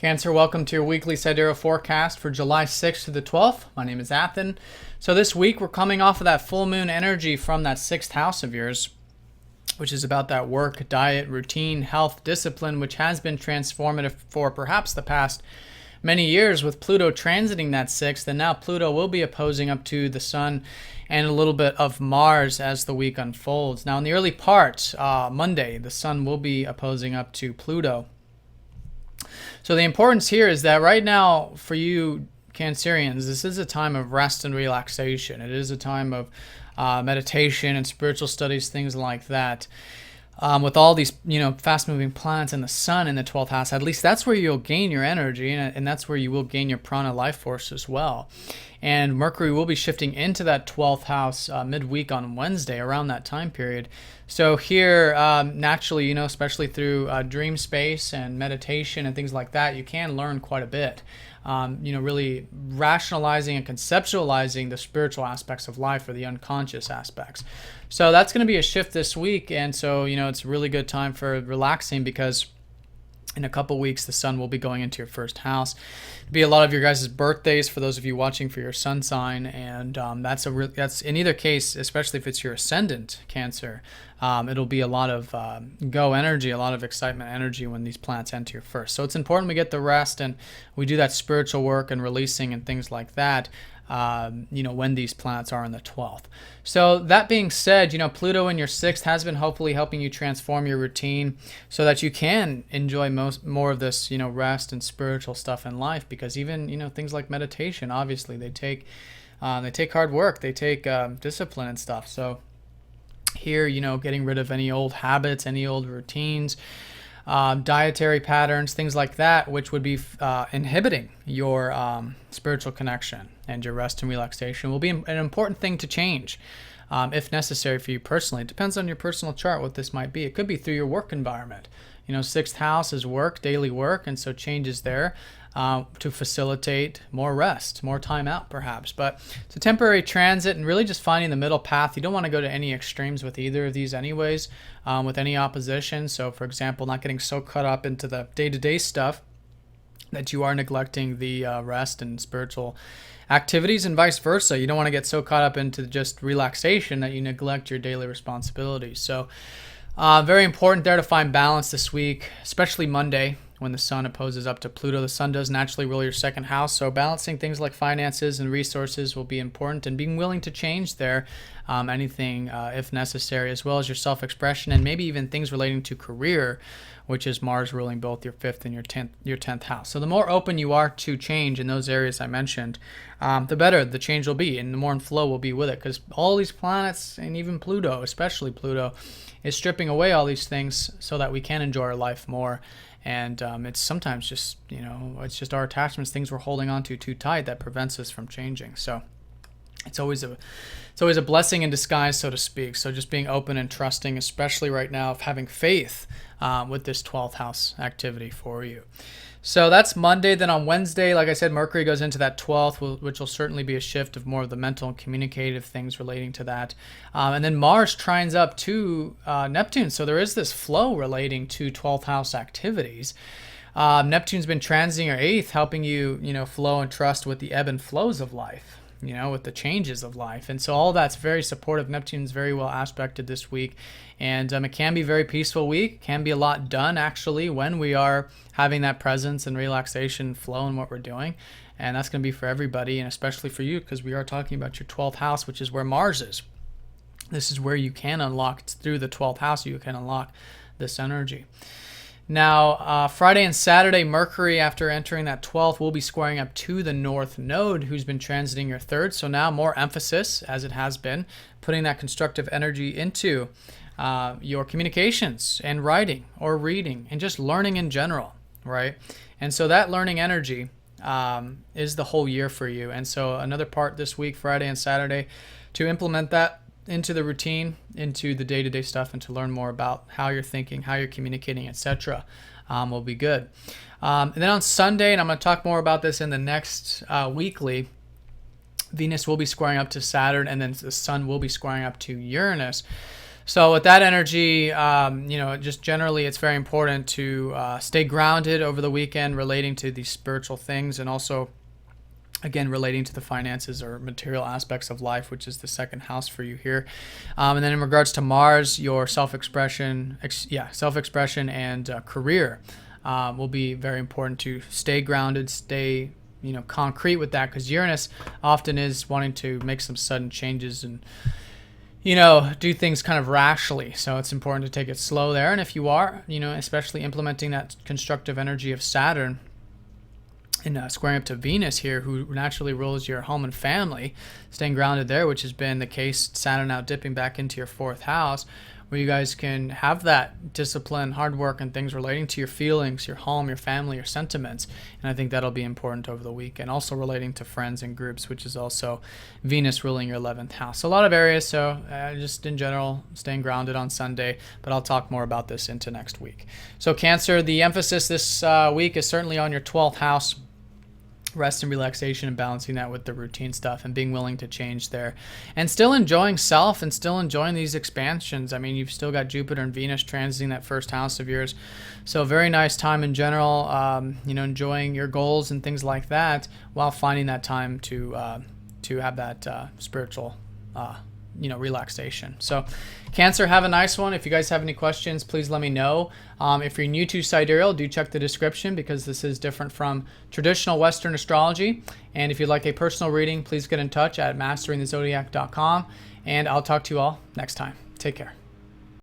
Cancer, welcome to your weekly Sidereal forecast for July 6th to the 12th. My name is Athen. So this week we're coming off of that full moon energy from that 6th house of yours, which is about that work, diet, routine, health, discipline, which has been transformative for perhaps the past many years with Pluto transiting that 6th. And now Pluto will be opposing up to the Sun and a little bit of Mars as the week unfolds. Now in the early part, Monday, the Sun will be opposing up to Pluto. So the importance here is that right now for you Cancerians, this is a time of rest and relaxation. It is a time of meditation and spiritual studies, things like that. With all these, fast-moving planets and the Sun in the 12th house, at least that's where you'll gain your energy, and that's where you will gain your prana life force as well. And Mercury will be shifting into that 12th house midweek on Wednesday, around that time period. So here, naturally, especially through dream space and meditation and things like that, you can learn quite a bit. Really rationalizing and conceptualizing the spiritual aspects of life or the unconscious aspects. So that's going to be a shift this week. And so, it's a really good time for relaxing because in a couple weeks, the Sun will be going into your first house. It'll be a lot of your guys' birthdays for those of you watching for your sun sign. And that's in either case, especially if it's your ascendant Cancer, it'll be a lot of go energy, a lot of excitement energy when these planets enter your first. So it's important we get the rest and we do that spiritual work and releasing and things like that, when these planets are in the 12th. So that being said, Pluto in your 6th has been hopefully helping you transform your routine so that you can enjoy more of this, rest and spiritual stuff in life, because even, things like meditation, obviously they take hard work, they take discipline and stuff. So here, getting rid of any old habits, any old routines, dietary patterns, things like that, which would be inhibiting your spiritual connection and your rest and relaxation, will be an important thing to change if necessary for you personally. It depends on your personal chart what this might be. It could be through your work environment. 6th house is work, daily work, and so changes there to facilitate more rest, more time out perhaps. But it's a temporary transit and really just finding the middle path. You don't want to go to any extremes with either of these anyways, with any opposition. So for example, not getting so caught up into the day-to-day stuff that you are neglecting the rest and spiritual activities, and vice versa. You don't want to get so caught up into just relaxation that you neglect your daily responsibilities. So very important there to find balance this week, especially Monday when the Sun opposes up to Pluto. The Sun does naturally rule your 2nd house, so balancing things like finances and resources will be important, and being willing to change there, anything if necessary, as well as your self-expression and maybe even things relating to career, which is Mars ruling both your 5th and your 10th house. So the more open you are to change in those areas I mentioned, the better the change will be, and the more in flow will be with it, because all these planets, and even Pluto, especially Pluto, is stripping away all these things so that we can enjoy our life more. And it's sometimes just, it's just our attachments, things we're holding on to too tight that prevents us from changing. So it's always a blessing in disguise, so to speak. So just being open and trusting, especially right now, of having faith with this 12th house activity for you. So that's Monday. Then on Wednesday, like I said, Mercury goes into that 12th, which will certainly be a shift of more of the mental and communicative things relating to that. And then Mars trines up to Neptune. So there is this flow relating to 12th house activities. Neptune's been transiting your 8th, helping you, flow and trust with the ebb and flows of life, with the changes of life. And so all that's very supportive. Neptune's very well aspected this week. And it can be a very peaceful week. Can be a lot done, actually, when we are having that presence and relaxation flow in what we're doing. And that's going to be for everybody, and especially for you, because we are talking about your 12th house, which is where Mars is. This is where you can unlock, through the 12th house, you can unlock this energy. Now, Friday and Saturday, Mercury, after entering that 12th, will be squaring up to the North Node, who's been transiting your 3rd. So now more emphasis, as it has been, putting that constructive energy into your communications and writing or reading and just learning in general, right? And so that learning energy is the whole year for you. And so another part this week, Friday and Saturday, to implement that into the routine, into the day-to-day stuff, and to learn more about how you're thinking, how you're communicating, etc. Will be good. And then on Sunday, and I'm going to talk more about this in the next weekly, Venus will be squaring up to Saturn, and then the Sun will be squaring up to Uranus. So with that energy, just generally, it's very important to stay grounded over the weekend relating to these spiritual things, and also, again, relating to the finances or material aspects of life, which is the second house for you here. And then in regards to Mars, your self-expression and career will be very important to stay grounded, stay concrete with that, because Uranus often is wanting to make some sudden changes and do things kind of rashly. So it's important to take it slow there. And if you are, especially implementing that constructive energy of Saturn and squaring up to Venus here, who naturally rules your home and family, staying grounded there, which has been the case, Saturn now dipping back into your fourth house, where you guys can have that discipline, hard work, and things relating to your feelings, your home, your family, your sentiments. And I think that'll be important over the week. And also relating to friends and groups, which is also Venus ruling your 11th house. So a lot of areas. So just in general, staying grounded on Sunday. But I'll talk more about this into next week. So Cancer, the emphasis this week is certainly on your 12th house. Rest and relaxation, and balancing that with the routine stuff, and being willing to change there, and still enjoying self, and still enjoying these expansions. I mean, you've still got Jupiter and Venus transiting that first house of yours, so a very nice time in general. Enjoying your goals and things like that, while finding that time to have that spiritual relaxation. So Cancer, have a nice one. If you guys have any questions, please let me know. If you're new to Sidereal, do check the description, because this is different from traditional Western astrology. And if you'd like a personal reading, please get in touch at masteringthezodiac.com. And I'll talk to you all next time. Take care.